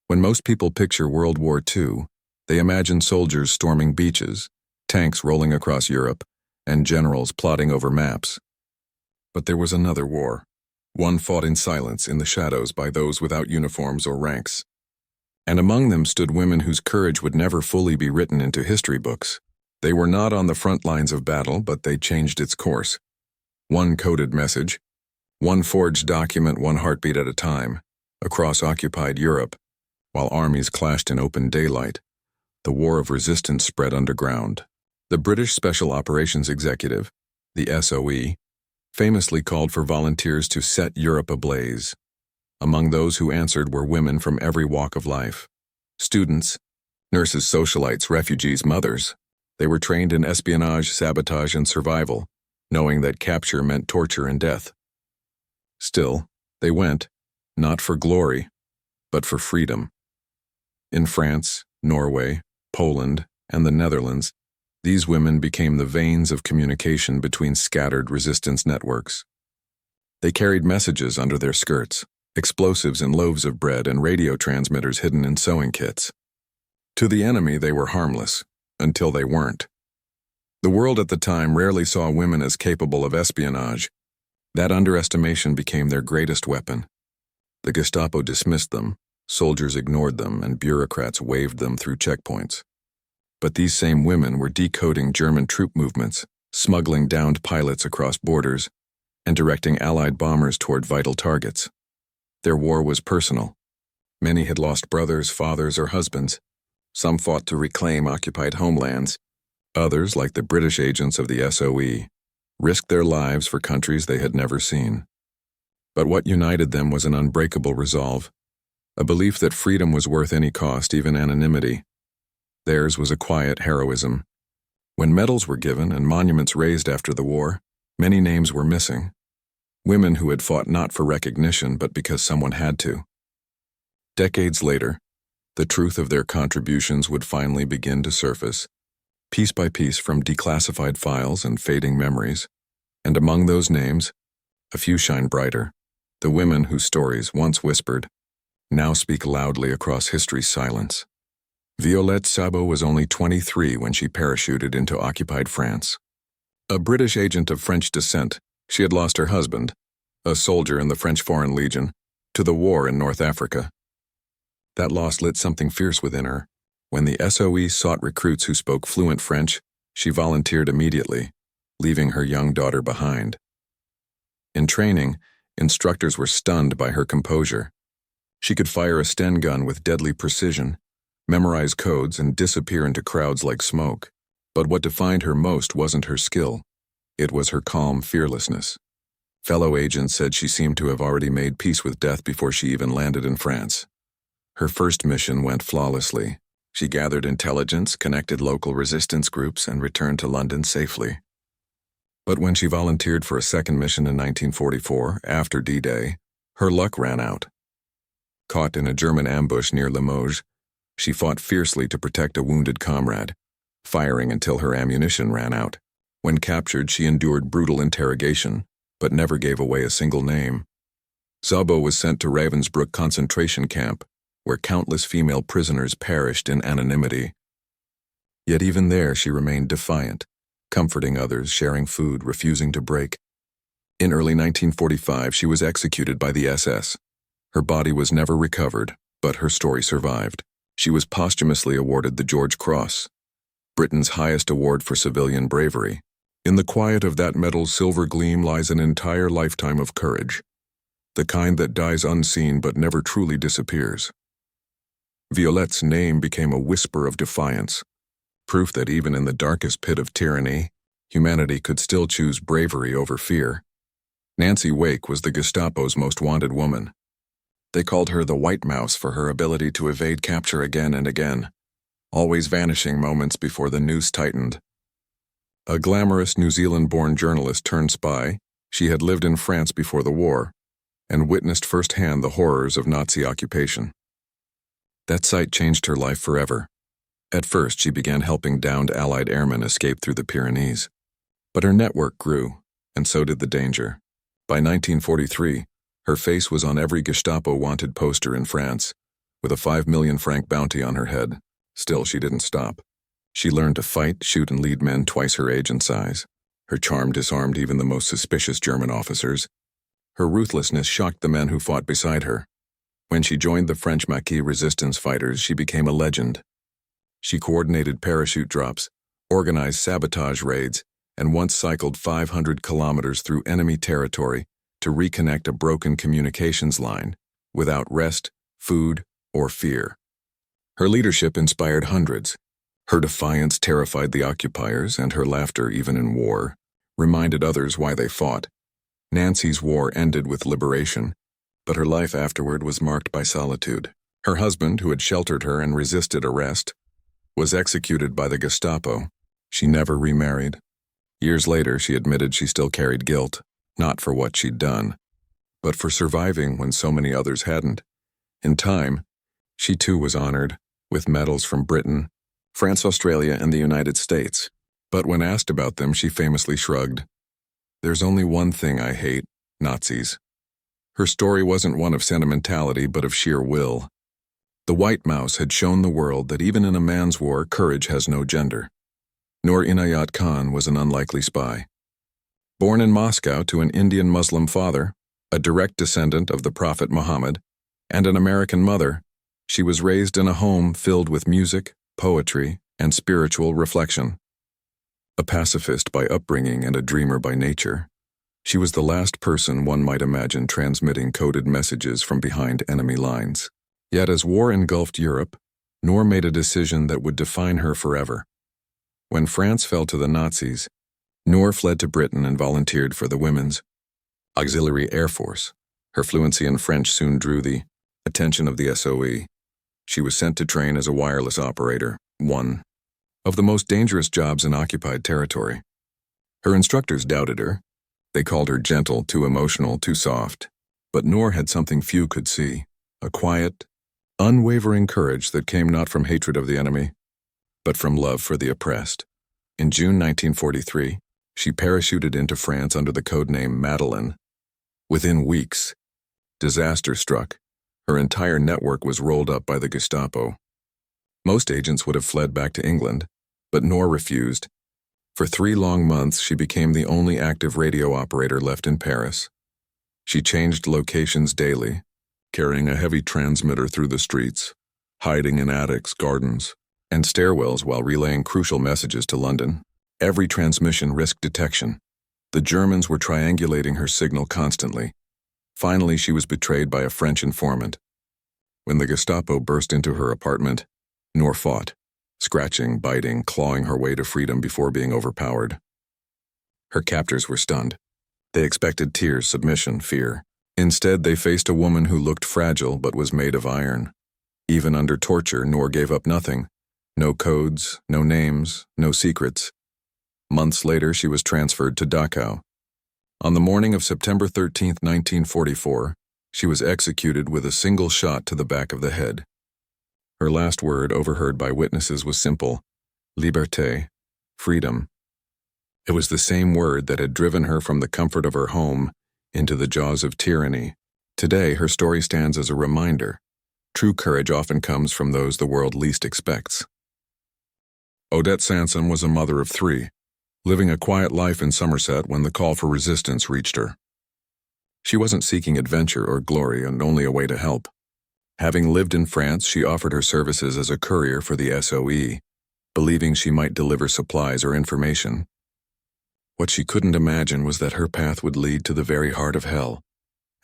When most people picture World War II, they imagine soldiers storming beaches, tanks rolling across Europe, and generals plotting over maps. But there was another war, one fought in silence in the shadows by those without uniforms or ranks. And among them stood women whose courage would never fully be written into history books. They were not on the front lines of battle, but they changed its course. One coded message, one forged document, one heartbeat at a time, across occupied Europe, while armies clashed in open daylight. The war of resistance spread underground. The British Special Operations Executive, the SOE, famously called for volunteers to set Europe ablaze. Among those who answered were women from every walk of life. Students, nurses, socialites, refugees, mothers. They were trained in espionage, sabotage, and survival, knowing that capture meant torture and death. Still, they went, not for glory, but for freedom. In France, Norway, Poland, and the Netherlands, these women became the veins of communication between scattered resistance networks. They carried messages under their skirts, explosives in loaves of bread and radio transmitters hidden in sewing kits. To the enemy they were harmless, until they weren't. The world at the time rarely saw women as capable of espionage. That underestimation became their greatest weapon. The Gestapo dismissed them, soldiers ignored them, and bureaucrats waved them through checkpoints. But these same women were decoding German troop movements, smuggling downed pilots across borders, and directing Allied bombers toward vital targets. Their war was personal. Many had lost brothers, fathers, or husbands. Some fought to reclaim occupied homelands. Others, like the British agents of the SOE, risked their lives for countries they had never seen. But what united them was an unbreakable resolve, a belief that freedom was worth any cost, even anonymity. Theirs was a quiet heroism. When medals were given and monuments raised after the war, many names were missing. Women who had fought not for recognition, but because someone had to. Decades later, the truth of their contributions would finally begin to surface, piece by piece from declassified files and fading memories. And among those names, a few shine brighter. The women whose stories, once whispered, now speak loudly across history's silence. Violette Sabot was only 23 when she parachuted into occupied France. A British agent of French descent, she had lost her husband, a soldier in the French Foreign Legion, to the war in North Africa. That loss lit something fierce within her. When the SOE sought recruits who spoke fluent French, she volunteered immediately, leaving her young daughter behind. In training, instructors were stunned by her composure. She could fire a Sten gun with deadly precision, memorize codes, and disappear into crowds like smoke. But what defined her most wasn't her skill. It was her calm fearlessness. Fellow agents said she seemed to have already made peace with death before she even landed in France. Her first mission went flawlessly. She gathered intelligence, connected local resistance groups, and returned to London safely. But when she volunteered for a second mission in 1944, after D-Day, her luck ran out. Caught in a German ambush near Limoges, she fought fiercely to protect a wounded comrade, firing until her ammunition ran out. When captured, she endured brutal interrogation, but never gave away a single name. Sabot was sent to Ravensbrück concentration camp, where countless female prisoners perished in anonymity. Yet even there she remained defiant, comforting others, sharing food, refusing to break. In early 1945, she was executed by the SS. Her body was never recovered, but her story survived. She was posthumously awarded the George Cross, Britain's highest award for civilian bravery. In the quiet of that medal's silver gleam lies an entire lifetime of courage, the kind that dies unseen but never truly disappears. Violette's name became a whisper of defiance, proof that even in the darkest pit of tyranny, humanity could still choose bravery over fear. Nancy Wake was the Gestapo's most wanted woman. They called her the White Mouse for her ability to evade capture again and again, always vanishing moments before the noose tightened. A glamorous New Zealand-born journalist turned spy, she had lived in France before the war and witnessed firsthand the horrors of Nazi occupation. That sight changed her life forever. At first, she began helping downed Allied airmen escape through the Pyrenees. But her network grew, and so did the danger. By 1943, her face was on every Gestapo wanted poster in France, with a 5 million franc bounty on her head. Still, she didn't stop. She learned to fight, shoot, and lead men twice her age and size. Her charm disarmed even the most suspicious German officers. Her ruthlessness shocked the men who fought beside her. When she joined the French Maquis resistance fighters, she became a legend. She coordinated parachute drops, organized sabotage raids, and once cycled 500 kilometers through enemy territory to reconnect a broken communications line, without rest, food, or fear. Her leadership inspired hundreds. Her defiance terrified the occupiers, and her laughter, even in war, reminded others why they fought. Nancy's war ended with liberation, but her life afterward was marked by solitude. Her husband, who had sheltered her and resisted arrest, was executed by the Gestapo. She never remarried. Years later, she admitted she still carried guilt, not for what she'd done, but for surviving when so many others hadn't. In time, she too was honored, with medals from Britain, France, Australia, and the United States. But when asked about them, she famously shrugged. "There's only one thing I hate: Nazis." Her story wasn't one of sentimentality, but of sheer will. The White Mouse had shown the world that even in a man's war, courage has no gender. Noor Inayat Khan was an unlikely spy. Born in Moscow to an Indian Muslim father, a direct descendant of the Prophet Muhammad, and an American mother, she was raised in a home filled with music, poetry, and spiritual reflection. A pacifist by upbringing and a dreamer by nature, she was the last person one might imagine transmitting coded messages from behind enemy lines. Yet as war engulfed Europe, Noor made a decision that would define her forever. When France fell to the Nazis, Noor fled to Britain and volunteered for the Women's Auxiliary Air Force. Her fluency in French soon drew the attention of the SOE. She was sent to train as a wireless operator, one of the most dangerous jobs in occupied territory. Her instructors doubted her. They called her gentle, too emotional, too soft. But Noor had something few could see: a quiet, unwavering courage that came not from hatred of the enemy, but from love for the oppressed. In June 1943, she parachuted into France under the codename Madeleine. Within weeks, disaster struck. Her entire network was rolled up by the Gestapo. Most agents would have fled back to England, but Noor refused. For 3 long months, she became the only active radio operator left in Paris. She changed locations daily, carrying a heavy transmitter through the streets, hiding in attics, gardens, and stairwells while relaying crucial messages to London. Every transmission risked detection. The Germans were triangulating her signal constantly. Finally, she was betrayed by a French informant. When the Gestapo burst into her apartment, Noor fought, scratching, biting, clawing her way to freedom before being overpowered. Her captors were stunned. They expected tears, submission, fear. Instead, they faced a woman who looked fragile but was made of iron. Even under torture, Noor gave up nothing. No codes, no names, no secrets. Months later, she was transferred to Dachau. On the morning of September 13, 1944, she was executed with a single shot to the back of the head. Her last word, overheard by witnesses, was simple: liberté, freedom. It was the same word that had driven her from the comfort of her home into the jaws of tyranny. Today, her story stands as a reminder. True courage often comes from those the world least expects. Odette Sansom was a mother of 3, living a quiet life in Somerset when the call for resistance reached her. She wasn't seeking adventure or glory, and only a way to help. Having lived in France, she offered her services as a courier for the SOE, believing she might deliver supplies or information. What she couldn't imagine was that her path would lead to the very heart of hell,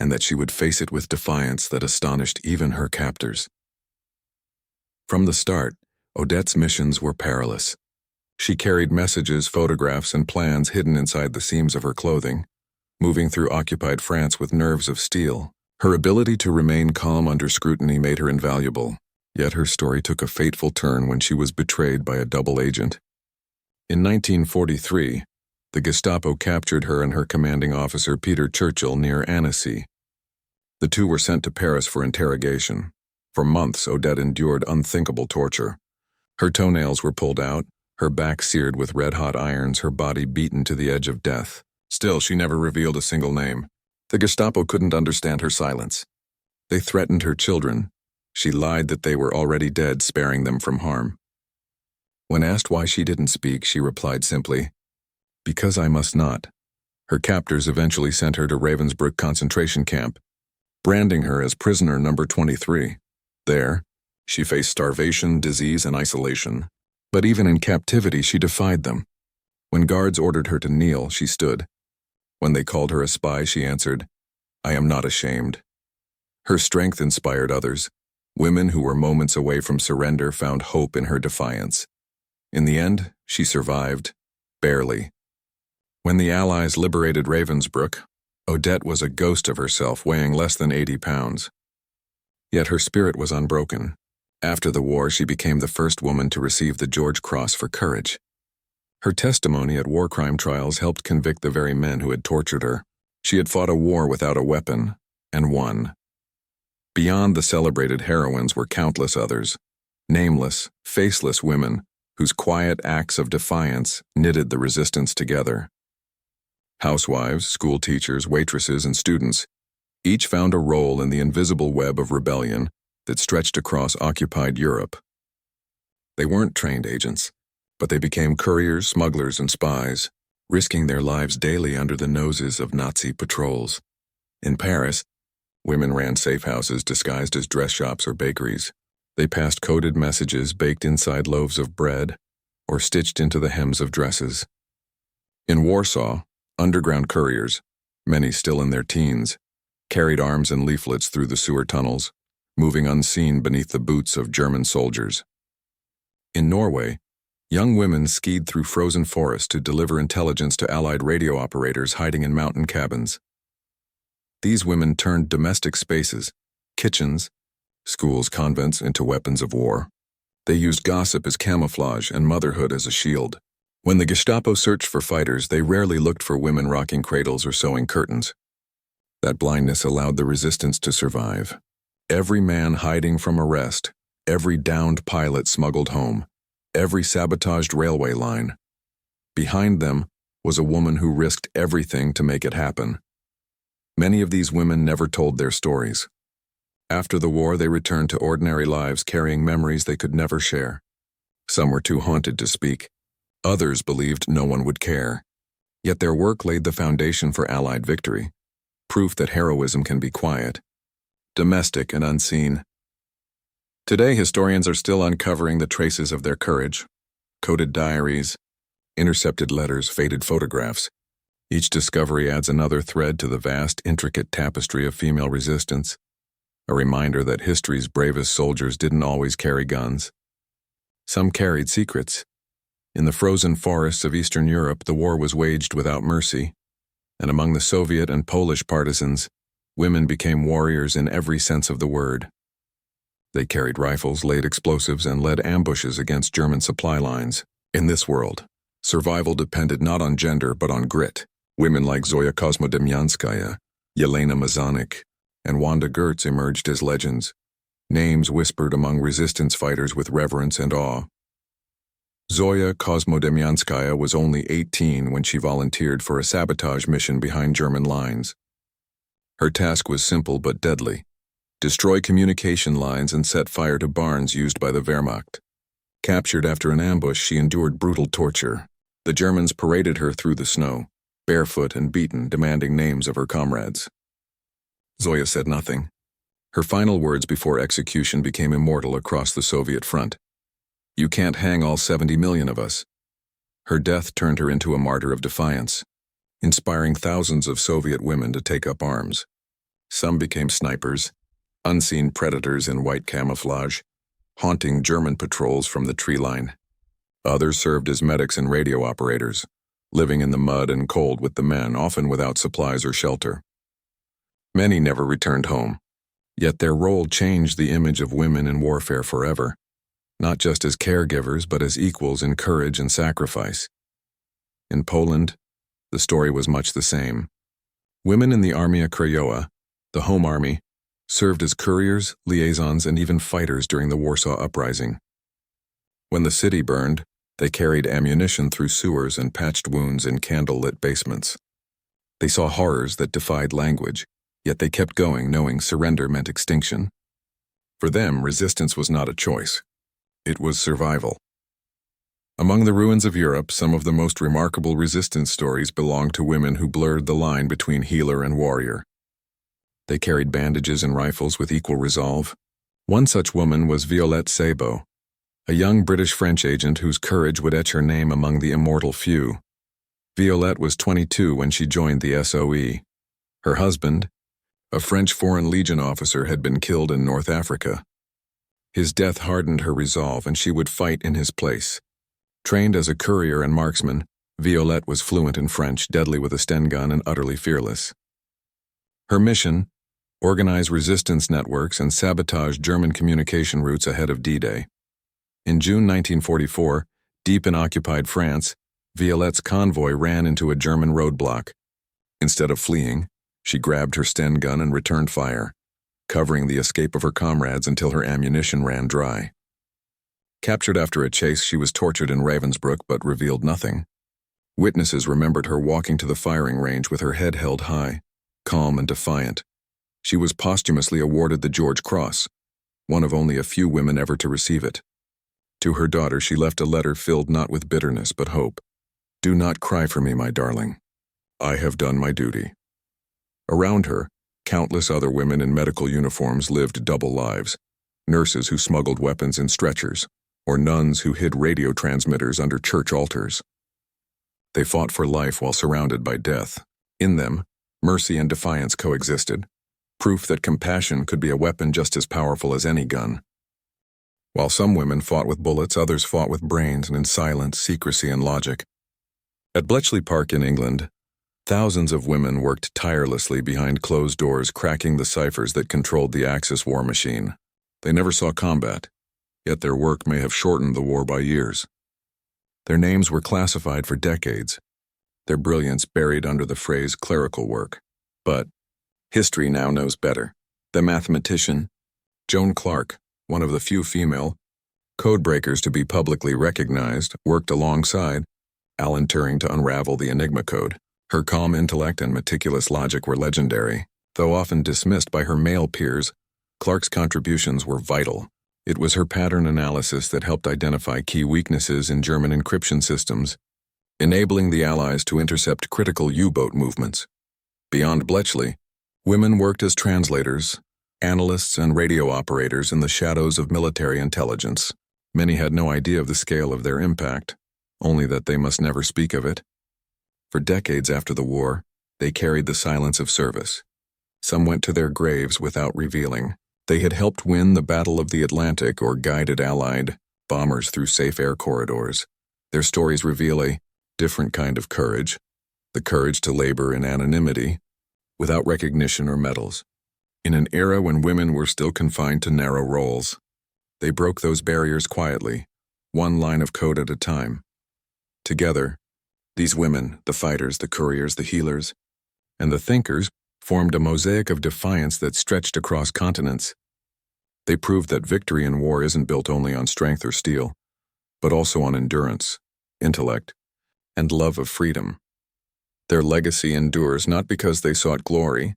and that she would face it with defiance that astonished even her captors. From the start, Odette's missions were perilous. She carried messages, photographs, and plans hidden inside the seams of her clothing, moving through occupied France with nerves of steel. Her ability to remain calm under scrutiny made her invaluable, yet her story took a fateful turn when she was betrayed by a double agent. In 1943, the Gestapo captured her and her commanding officer Peter Churchill near Annecy. The two were sent to Paris for interrogation. For months, Odette endured unthinkable torture. Her toenails were pulled out, her back seared with red-hot irons, her body beaten to the edge of death. Still, she never revealed a single name. The Gestapo couldn't understand her silence. They threatened her children, She lied that they were already dead, sparing them from harm. When asked why she didn't speak, she replied simply, "Because I must not." Her captors eventually sent her to Ravensbrück concentration camp, branding her as prisoner number 23. There, she faced starvation, disease, and isolation. But even in captivity, she defied them. When guards ordered her to kneel, she stood. When they called her a spy, she answered, "I am not ashamed." Her strength inspired others. Women who were moments away from surrender found hope in her defiance. In the end, she survived, barely. When the Allies liberated Ravensbrück, Odette was a ghost of herself, weighing less than 80 pounds. Yet her spirit was unbroken. After the war, she became the first woman to receive the George Cross for courage. Her testimony at war crime trials helped convict the very men who had tortured her. She had fought a war without a weapon, and won. Beyond the celebrated heroines were countless others, nameless, faceless women whose quiet acts of defiance knitted the resistance together. Housewives, school teachers, waitresses, and students each found a role in the invisible web of rebellion that stretched across occupied Europe. They weren't trained agents, but they became couriers, smugglers, and spies, risking their lives daily under the noses of Nazi patrols. In Paris, women ran safe houses disguised as dress shops or bakeries. They passed coded messages baked inside loaves of bread or stitched into the hems of dresses. In Warsaw, underground couriers, many still in their teens, carried arms and leaflets through the sewer tunnels, moving unseen beneath the boots of German soldiers. In Norway, young women skied through frozen forests to deliver intelligence to Allied radio operators hiding in mountain cabins. These women turned domestic spaces, kitchens, schools, convents into weapons of war. They used gossip as camouflage and motherhood as a shield. When the Gestapo searched for fighters, they rarely looked for women rocking cradles or sewing curtains. That blindness allowed the resistance to survive. Every man hiding from arrest, every downed pilot smuggled home, every sabotaged railway line. Behind them was a woman who risked everything to make it happen. Many of these women never told their stories. After the war, they returned to ordinary lives, carrying memories they could never share. Some were too haunted to speak. Others believed no one would care. Yet their work laid the foundation for Allied victory, proof that heroism can be quiet, domestic, and unseen. Today, historians are still uncovering the traces of their courage. Coded diaries, intercepted letters, faded photographs. Each discovery adds another thread to the vast, intricate tapestry of female resistance, a reminder that history's bravest soldiers didn't always carry guns. Some carried secrets. In the frozen forests of Eastern Europe, the war was waged without mercy, and among the Soviet and Polish partisans, women became warriors in every sense of the word. They carried rifles, laid explosives, and led ambushes against German supply lines. In this world, survival depended not on gender but on grit. Women like Zoya Kosmodemyanskaya, Yelena Mazanik, and Wanda Gertz emerged as legends, names whispered among resistance fighters with reverence and awe. Zoya Kosmodemyanskaya was only 18 when she volunteered for a sabotage mission behind German lines. Her task was simple but deadly: destroy communication lines and set fire to barns used by the Wehrmacht. Captured after an ambush, she endured brutal torture. The Germans paraded her through the snow, barefoot and beaten, demanding names of her comrades. Zoya said nothing. Her final words before execution became immortal across the Soviet front. "You can't hang all 70 million of us." Her death turned her into a martyr of defiance, inspiring thousands of Soviet women to take up arms. Some became snipers, unseen predators in white camouflage, haunting German patrols from the tree line. Others served as medics and radio operators, living in the mud and cold with the men, often without supplies or shelter. Many never returned home, yet their role changed the image of women in warfare forever, not just as caregivers but as equals in courage and sacrifice. In Poland, the story was much the same. Women in the Armia Krajowa, the Home Army, served as couriers, liaisons, and even fighters during the Warsaw Uprising. When the city burned, they carried ammunition through sewers and patched wounds in candle-lit basements. They saw horrors that defied language, yet they kept going, knowing surrender meant extinction. For them, resistance was not a choice. It was survival. Among the ruins of Europe, some of the most remarkable resistance stories belong to women who blurred the line between healer and warrior. They carried bandages and rifles with equal resolve. One such woman was Violette Sabo, a young British-French agent whose courage would etch her name among the immortal few. Violette was 22 when she joined the SOE. Her husband, a French Foreign Legion officer, had been killed in North Africa. His death hardened her resolve, and she would fight in his place. Trained as a courier and marksman, Violette was fluent in French, deadly with a Sten gun, and utterly fearless. Her mission: organize resistance networks and sabotage German communication routes ahead of D-Day. In June 1944, deep in occupied France, Violette's convoy ran into a German roadblock. Instead of fleeing, she grabbed her Sten gun and returned fire, covering the escape of her comrades until her ammunition ran dry. Captured after a chase, she was tortured in Ravensbrück but revealed nothing. Witnesses remembered her walking to the firing range with her head held high, calm and defiant. She was posthumously awarded the George Cross, one of only a few women ever to receive it. To her daughter, she left a letter filled not with bitterness but hope. "Do not cry for me, my darling. I have done my duty." Around her, countless other women in medical uniforms lived double lives: nurses who smuggled weapons in stretchers, or nuns who hid radio transmitters under church altars. They fought for life while surrounded by death. In them, mercy and defiance coexisted, proof that compassion could be a weapon just as powerful as any gun. While some women fought with bullets, others fought with brains and in silence, secrecy, and logic. At Bletchley Park in England, thousands of women worked tirelessly behind closed doors, cracking the ciphers that controlled the Axis war machine. They never saw combat, yet their work may have shortened the war by years. Their names were classified for decades, their brilliance buried under the phrase clerical work. But history now knows better. The mathematician, Joan Clark, one of the few female codebreakers to be publicly recognized, worked alongside Alan Turing to unravel the Enigma code. Her calm intellect and meticulous logic were legendary. Though often dismissed by her male peers, Clark's contributions were vital. It was her pattern analysis that helped identify key weaknesses in German encryption systems, enabling the Allies to intercept critical U-boat movements. Beyond Bletchley, women worked as translators, analysts, and radio operators in the shadows of military intelligence. Many had no idea of the scale of their impact, only that they must never speak of it. For decades after the war, they carried the silence of service. Some went to their graves without revealing. They had helped win the Battle of the Atlantic or guided Allied bombers through safe air corridors. Their stories reveal a different kind of courage, the courage to labor in anonymity, without recognition or medals. In an era when women were still confined to narrow roles, they broke those barriers quietly, one line of code at a time. Together, these women, the fighters, the couriers, the healers, and the thinkers, formed a mosaic of defiance that stretched across continents. They proved that victory in war isn't built only on strength or steel, but also on endurance, intellect, and love of freedom. Their legacy endures not because they sought glory,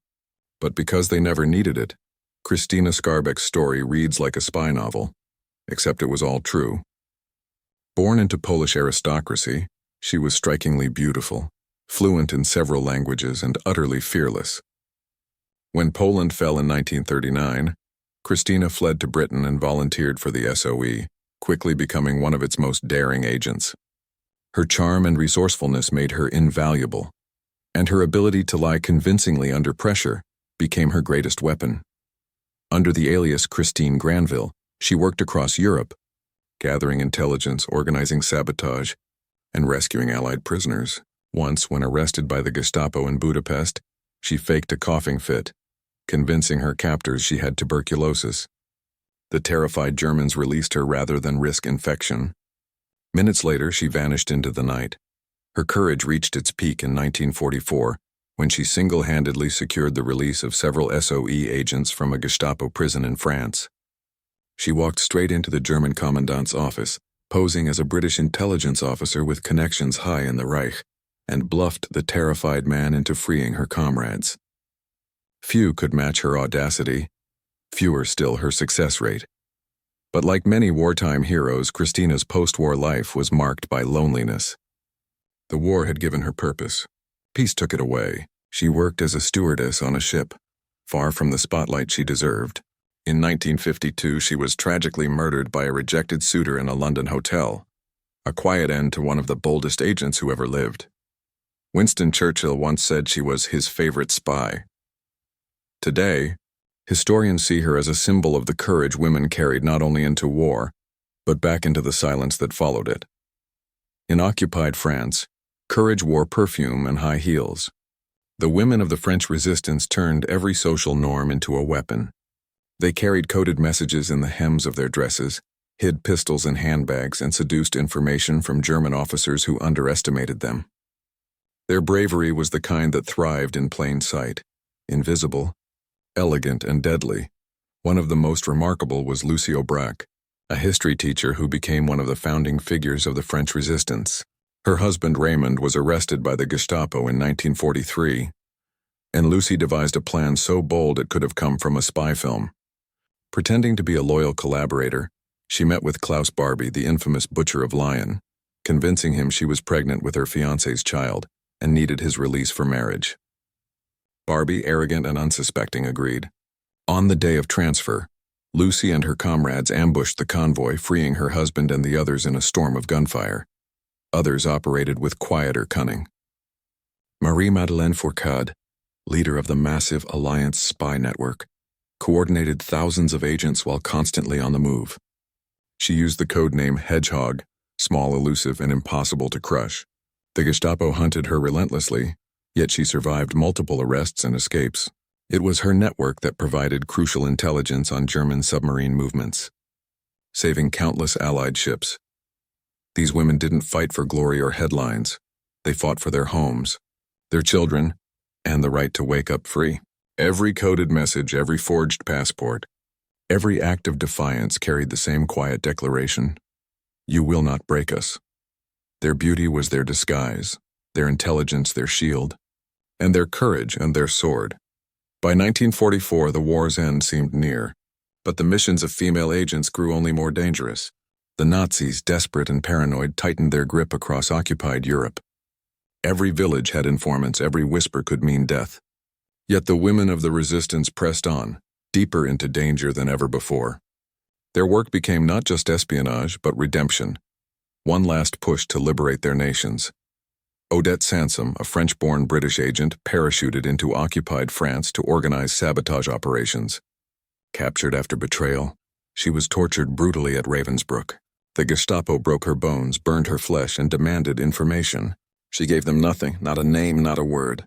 but because they never needed it. Christina Skarbek's story reads like a spy novel, except it was all true. Born into Polish aristocracy, she was strikingly beautiful, fluent in several languages, and utterly fearless. When Poland fell in 1939, Christina fled to Britain and volunteered for the SOE, quickly becoming one of its most daring agents. Her charm and resourcefulness made her invaluable, and her ability to lie convincingly under pressure became her greatest weapon. Under the alias Christine Granville, she worked across Europe, gathering intelligence, organizing sabotage, and rescuing Allied prisoners. Once, when arrested by the Gestapo in Budapest, she faked a coughing fit, convincing her captors she had tuberculosis. The terrified Germans released her rather than risk infection. Minutes later, she vanished into the night. Her courage reached its peak in 1944, when she single-handedly secured the release of several SOE agents from a Gestapo prison in France. She walked straight into the German commandant's office, posing as a British intelligence officer with connections high in the Reich, and bluffed the terrified man into freeing her comrades. Few could match her audacity, fewer still her success rate. But like many wartime heroes, Christina's post-war life was marked by loneliness. The war had given her purpose. Peace took it away. She worked as a stewardess on a ship, far from the spotlight she deserved. In 1952, she was tragically murdered by a rejected suitor in a London hotel, a quiet end to one of the boldest agents who ever lived. Winston Churchill once said she was his favorite spy. Today, historians see her as a symbol of the courage women carried not only into war, but back into the silence that followed it. In occupied France, courage wore perfume and high heels. The women of the French resistance turned every social norm into a weapon. They carried coded messages in the hems of their dresses, hid pistols in handbags, and seduced information from German officers who underestimated them. Their bravery was the kind that thrived in plain sight, invisible, elegant, and deadly. One of the most remarkable was Lucie Aubrac, a history teacher who became one of the founding figures of the French resistance. Her husband Raymond was arrested by the Gestapo in 1943, and Lucie devised a plan so bold it could have come from a spy film. Pretending to be a loyal collaborator, she met with Klaus Barbie, the infamous butcher of Lyon, convincing him she was pregnant with her fiancé's child and needed his release for marriage. Barbie, arrogant and unsuspecting, agreed. On the day of transfer, Lucie and her comrades ambushed the convoy, freeing her husband and the others in a storm of gunfire. Others operated with quieter cunning. Marie-Madeleine Fourcade, leader of the massive Alliance spy network, coordinated thousands of agents while constantly on the move. She used the code name Hedgehog, small, elusive, and impossible to crush. The Gestapo hunted her relentlessly, yet she survived multiple arrests and escapes. It was her network that provided crucial intelligence on German submarine movements, saving countless Allied ships. These women didn't fight for glory or headlines. They fought for their homes, their children, and the right to wake up free. Every coded message, every forged passport, every act of defiance carried the same quiet declaration: "You will not break us." Their beauty was their disguise, their intelligence their shield, and their courage and their sword. By 1944, the war's end seemed near, but the missions of female agents grew only more dangerous. The Nazis, desperate and paranoid, tightened their grip across occupied Europe. Every village had informants, every whisper could mean death. Yet the women of the resistance pressed on, deeper into danger than ever before. Their work became not just espionage, but redemption, one last push to liberate their nations. Odette Sansom, a French-born British agent, parachuted into occupied France to organize sabotage operations. Captured after betrayal, she was tortured brutally at Ravensbrück. The Gestapo broke her bones, burned her flesh, and demanded information. She gave them nothing, not a name, not a word.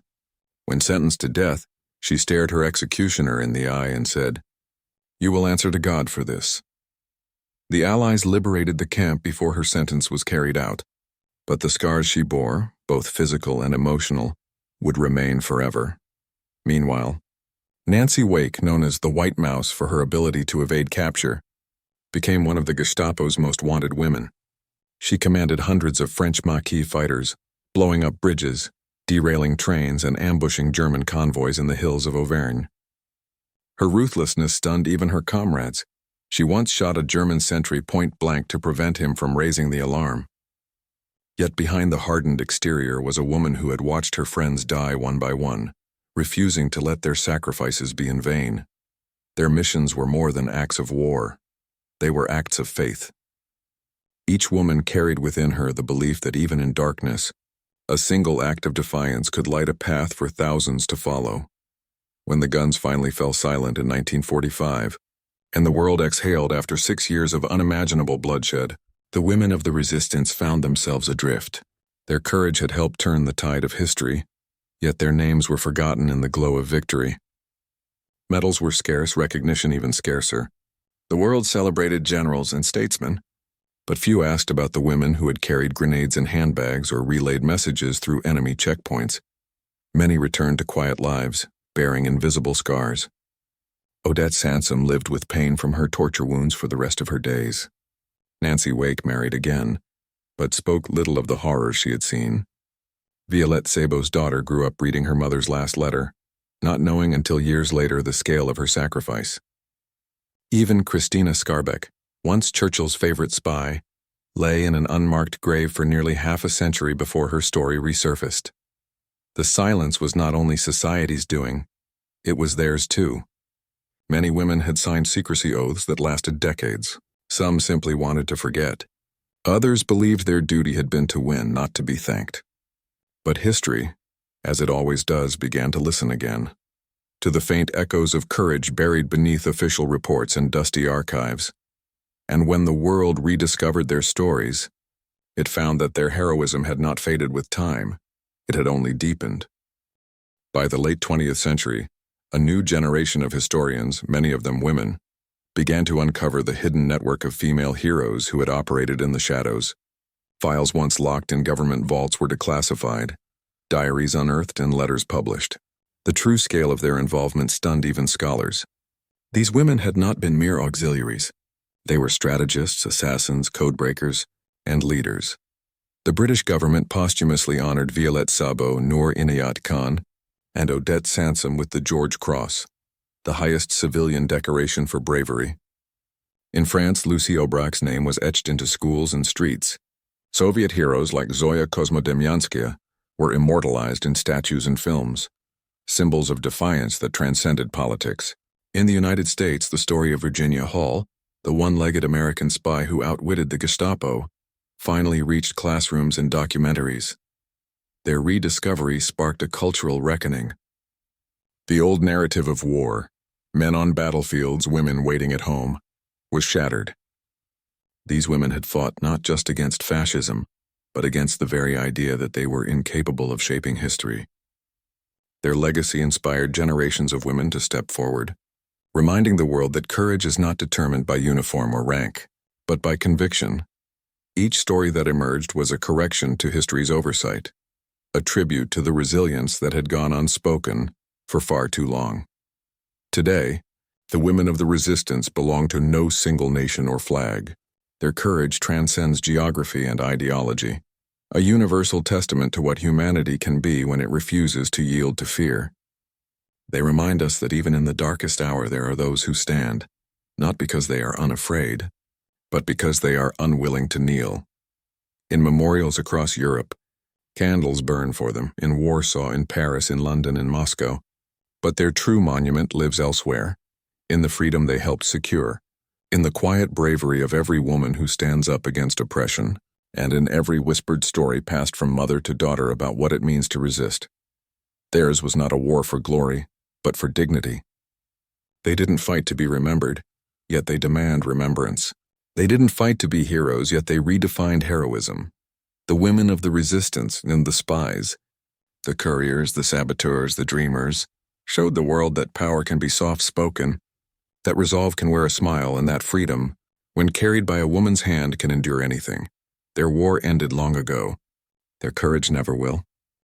When sentenced to death, she stared her executioner in the eye and said, "You will answer to God for this." The Allies liberated the camp before her sentence was carried out, but the scars she bore, both physical and emotional, would remain forever. Meanwhile, Nancy Wake, known as the White Mouse for her ability to evade capture, became one of the Gestapo's most wanted women. She commanded hundreds of French Maquis fighters, blowing up bridges, derailing trains, and ambushing German convoys in the hills of Auvergne. Her ruthlessness stunned even her comrades. She once shot a German sentry point blank to prevent him from raising the alarm. Yet behind the hardened exterior was a woman who had watched her friends die one by one, refusing to let their sacrifices be in vain. Their missions were more than acts of war. They were acts of faith. Each woman carried within her the belief that even in darkness, a single act of defiance could light a path for thousands to follow. When the guns finally fell silent in 1945, and the world exhaled after 6 years of unimaginable bloodshed, the women of the resistance found themselves adrift. Their courage had helped turn the tide of history, yet their names were forgotten in the glow of victory. Medals were scarce, recognition even scarcer. The world celebrated generals and statesmen, but few asked about the women who had carried grenades in handbags or relayed messages through enemy checkpoints. Many returned to quiet lives, bearing invisible scars. Odette Sansom lived with pain from her torture wounds for the rest of her days. Nancy Wake married again, but spoke little of the horrors she had seen. Violette Szabo's daughter grew up reading her mother's last letter, not knowing until years later the scale of her sacrifice. Even Christina Skarbek, once Churchill's favorite spy, lay in an unmarked grave for nearly half a century before her story resurfaced. The silence was not only society's doing, it was theirs too. Many women had signed secrecy oaths that lasted decades. Some simply wanted to forget. Others believed their duty had been to win, not to be thanked. But history, as it always does, began to listen again, to the faint echoes of courage buried beneath official reports and dusty archives. And when the world rediscovered their stories, it found that their heroism had not faded with time, it had only deepened. By the late 20th century, a new generation of historians, many of them women, began to uncover the hidden network of female heroes who had operated in the shadows. Files once locked in government vaults were declassified, diaries unearthed and letters published. The true scale of their involvement stunned even scholars. These women had not been mere auxiliaries. They were strategists, assassins, codebreakers, and leaders. The British government posthumously honored Violette Sabo, Noor Inayat Khan, and Odette Sansom with the George Cross, the highest civilian decoration for bravery. In France, Lucie Aubrac's name was etched into schools and streets. Soviet heroes like Zoya Kosmodemyanskaya were immortalized in statues and films, symbols of defiance that transcended politics. In the United States, the story of Virginia Hall, the one-legged American spy who outwitted the Gestapo, finally reached classrooms and documentaries. Their rediscovery sparked a cultural reckoning. The old narrative of war, men on battlefields, women waiting at home, was shattered. These women had fought not just against fascism, but against the very idea that they were incapable of shaping history. Their legacy inspired generations of women to step forward, reminding the world that courage is not determined by uniform or rank, but by conviction. Each story that emerged was a correction to history's oversight, a tribute to the resilience that had gone unspoken for far too long. Today, the women of the resistance belong to no single nation or flag. Their courage transcends geography and ideology, a universal testament to what humanity can be when it refuses to yield to fear. They remind us that even in the darkest hour there are those who stand, not because they are unafraid, but because they are unwilling to kneel. In memorials across Europe, candles burn for them, in Warsaw, in Paris, in London, in Moscow. But their true monument lives elsewhere, in the freedom they helped secure, in the quiet bravery of every woman who stands up against oppression, and in every whispered story passed from mother to daughter about what it means to resist. Theirs was not a war for glory, but for dignity. They didn't fight to be remembered, yet they demand remembrance. They didn't fight to be heroes, yet they redefined heroism. The women of the resistance and the spies, the couriers, the saboteurs, the dreamers, showed the world that power can be soft-spoken, that resolve can wear a smile, and that freedom, when carried by a woman's hand, can endure anything. Their war ended long ago. Their courage never will.